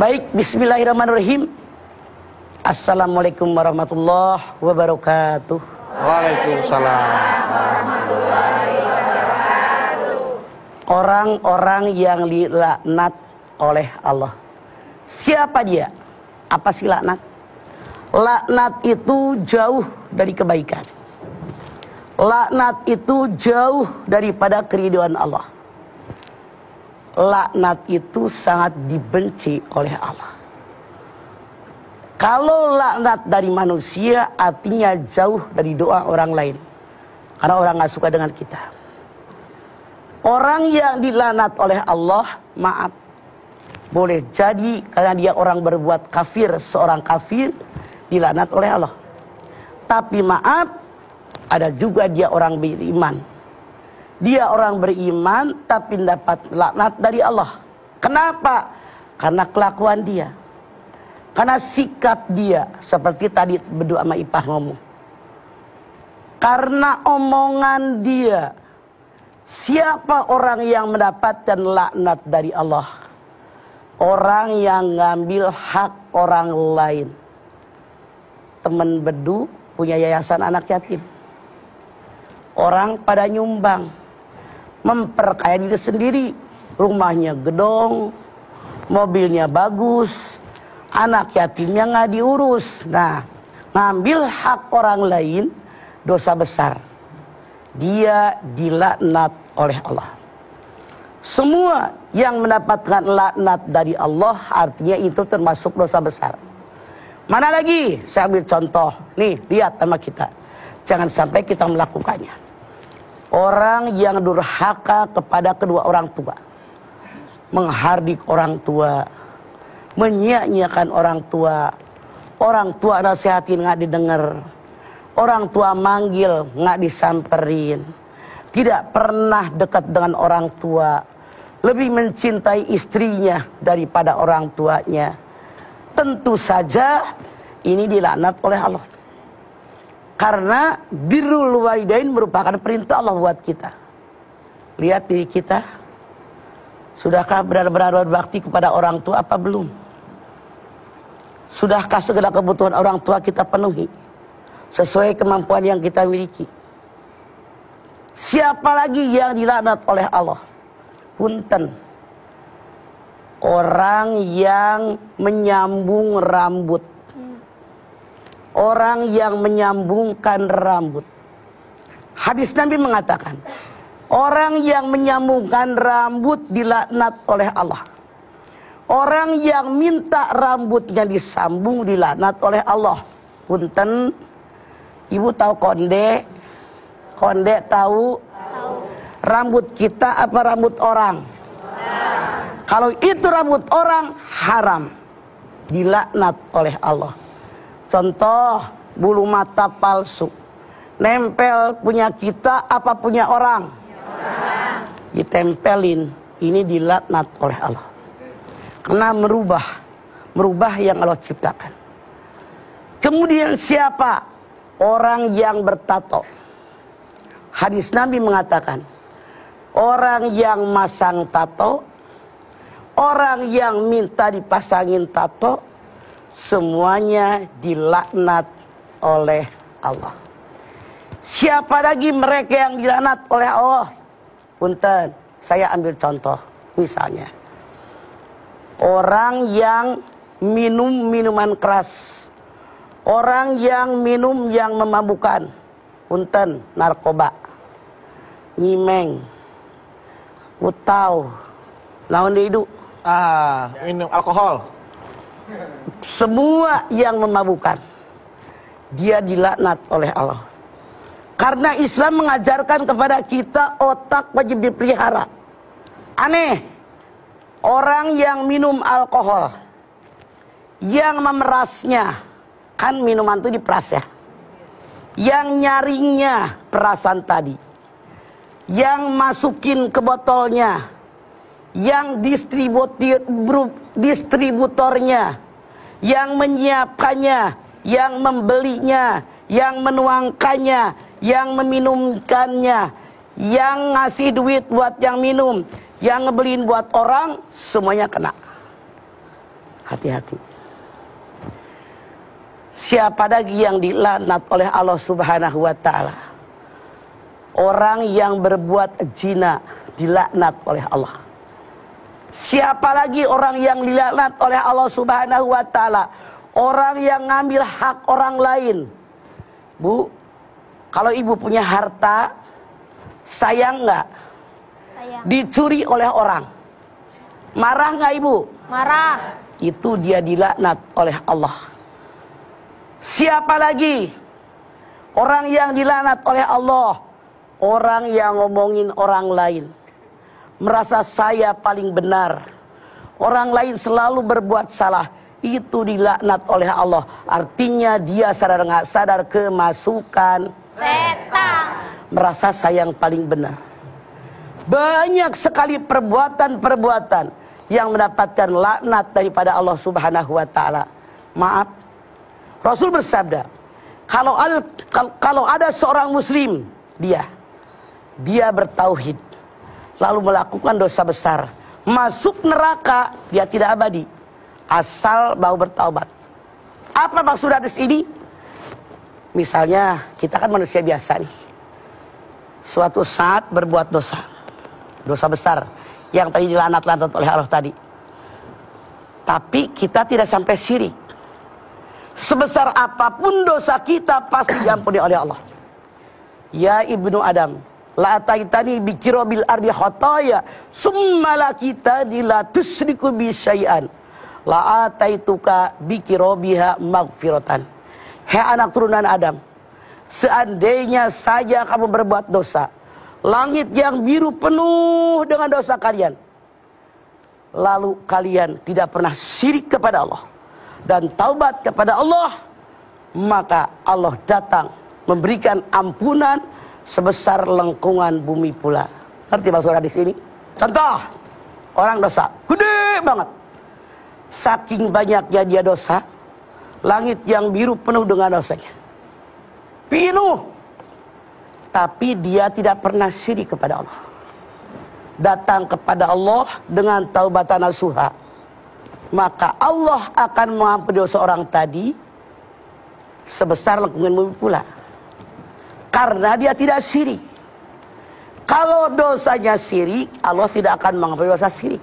Baik, bismillahirrahmanirrahim. Assalamualaikum warahmatullahi wabarakatuh. Waalaikumsalam warahmatullahi wabarakatuh. Orang-orang yang dilaknat oleh Allah. Siapa dia? Apa sih laknat? Laknat itu jauh dari kebaikan. Laknat itu jauh daripada keridhaan Allah. Laknat itu sangat dibenci oleh Allah. Kalau laknat dari manusia artinya jauh dari doa orang lain. Karena orang gak suka dengan kita. Orang yang dilaknat oleh Allah, maaf, boleh jadi karena dia orang berbuat kafir, seorang kafir dilaknat oleh Allah. Tapi maaf, ada juga dia orang beriman. Dia orang beriman tapi dapat laknat dari Allah. Kenapa? Karena kelakuan dia. Karena sikap dia. Seperti tadi berdua sama Ipah ngomong. Karena omongan dia. Siapa orang yang mendapatkan laknat dari Allah? Orang yang ngambil hak orang lain. Teman bedu punya yayasan anak yatim. Orang pada nyumbang, memperkaya diri sendiri. Rumahnya gedong, mobilnya bagus, anak yatimnya nggak diurus. Nah, ngambil hak orang lain dosa besar. Dia dilaknat oleh Allah. Semua yang mendapatkan laknat dari Allah artinya itu termasuk dosa besar. Mana lagi? Saya ambil contoh. Nih, lihat sama kita. Jangan sampai kita melakukannya. Orang yang durhaka kepada kedua orang tua. Menghardik orang tua. Menyia-nyiakan orang tua. Orang tua nasihatin nggak didengar. Orang tua manggil nggak disamperin. Tidak pernah dekat dengan orang tua. Lebih mencintai istrinya daripada orang tuanya. Tentu saja ini dilaknat oleh Allah. Karena birrul walidain merupakan perintah Allah buat kita. Lihat diri kita. Sudahkah benar-benar berbakti kepada orang tua apa belum? Sudahkah segala kebutuhan orang tua kita penuhi? Sesuai kemampuan yang kita miliki. Siapa lagi yang dilaknat oleh Allah? Punten. Orang yang menyambung rambut. Orang yang menyambungkan rambut. Hadis Nabi mengatakan, orang yang menyambungkan rambut dilaknat oleh Allah. Orang yang minta rambutnya disambung dilaknat oleh Allah. Punten, ibu tahu konde? Konde tahu? Rambut kita apa rambut orang? Kalau itu rambut orang, haram. Dilaknat oleh Allah. Contoh, bulu mata palsu. Nempel punya kita apa punya orang? Ditempelin. Ini dilaknat oleh Allah. Karena merubah yang Allah ciptakan. Kemudian siapa? Orang yang bertato. Hadis Nabi mengatakan, orang yang masang tato, orang yang minta dipasangin tato, semuanya dilaknat oleh Allah. Siapa lagi mereka yang dilaknat oleh Allah? Punten, saya ambil contoh. Misalnya, orang yang minum minuman keras, orang yang minum yang memabukkan, punten, narkoba, nyimeng, utau, naon deui du? Minum alkohol. Semua yang memabukkan, dia dilaknat oleh Allah. Karena Islam mengajarkan kepada kita otak wajib dipelihara. Aneh, orang yang minum alkohol, yang memerasnya, kan minuman itu diperas ya. Yang nyaringnya perasan tadi, yang masukin ke botolnya, yang distributornya, yang menyiapkannya, yang membelinya, yang menuangkannya, yang meminumkannya, yang ngasih duit buat yang minum, yang ngebeliin buat orang, semuanya kena. Hati-hati. Siapa lagi yang dilaknat oleh Allah Subhanahu wa taala? Orang yang berbuat zina dilaknat oleh Allah. Siapa lagi orang yang dilaknat oleh Allah Subhanahu wa taala? Orang yang ngambil hak orang lain. Bu, kalau ibu punya harta, sayang nggak? Sayang. Dicuri oleh orang, marah nggak ibu? Marah. Itu dia dilaknat oleh Allah. Siapa lagi orang yang dilaknat oleh Allah? Orang yang ngomongin orang lain, merasa saya paling benar, orang lain selalu berbuat salah, itu dilaknat oleh Allah. Artinya dia sadar nggak sadar kemasukan Setan. merasa saya yang paling benar. Banyak sekali perbuatan-perbuatan yang mendapatkan laknat daripada Allah Subhanahu wa taala. Maaf, Rasul bersabda, kalau ada seorang muslim, dia bertauhid lalu melakukan dosa besar, masuk neraka, dia tidak abadi asal mau bertaubat. Apa maksud hadis ini? Misalnya kita kan manusia biasa nih, suatu saat berbuat dosa besar yang tadi dilaknat-laknat oleh Allah tadi, tapi kita tidak sampai syirik. Sebesar apapun dosa kita pasti diampuni oleh Allah. Ya ibnu Adam, la ataitani bikirobil ardi khotaya summa la kita la tusriku bi syai'an la ataituka bikirobiha magfiratan. Hei anak turunan Adam, seandainya saja kamu berbuat dosa, langit yang biru penuh dengan dosa kalian, lalu kalian tidak pernah syirik kepada Allah dan taubat kepada Allah, maka Allah datang memberikan ampunan sebesar lengkungan bumi pula. Ngerti maksud hadis ini? Contoh, orang dosa gede banget, saking banyaknya dia dosa, langit yang biru penuh dengan dosanya, penuh, tapi dia tidak pernah syirik kepada Allah, datang kepada Allah dengan taubatan nasuha, maka Allah akan mengampuni dosa orang tadi sebesar lengkungan bumi pula, karena dia tidak syirik. Kalau dosanya syirik, Allah tidak akan mengampuni dosa syirik.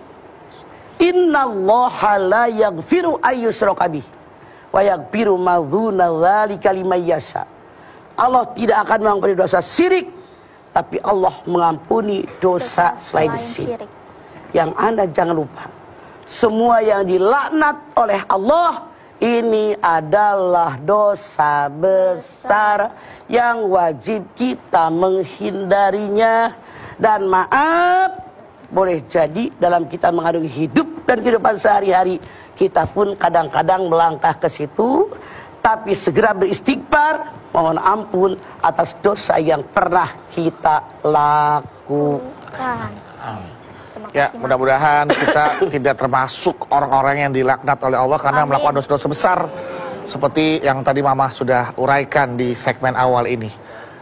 Innallaha la yaghfiru ayyusyraka bih wa yaghfiru ma dzuna dzalika liman yasha. Allah tidak akan mengampuni dosa syirik, tapi Allah mengampuni dosa selain syirik. Yang Anda jangan lupa, semua yang dilaknat oleh Allah ini adalah dosa besar yang wajib kita menghindarinya. Dan maaf, boleh jadi dalam kita mengarungi hidup dan kehidupan sehari-hari, kita pun kadang-kadang melangkah ke situ, tapi segera beristighfar, mohon ampun atas dosa yang pernah kita lakukan. Ya, mudah-mudahan kita tidak termasuk orang-orang yang dilaknat oleh Allah karena melakukan dosa-dosa besar seperti yang tadi Mama sudah uraikan di segmen awal ini.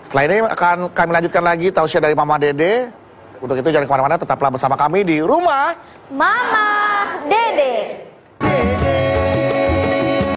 Setelah ini akan kami lanjutkan lagi tausiah dari Mama Dede. Untuk itu jangan kemana-mana, tetaplah bersama kami di Rumah Mama Dede.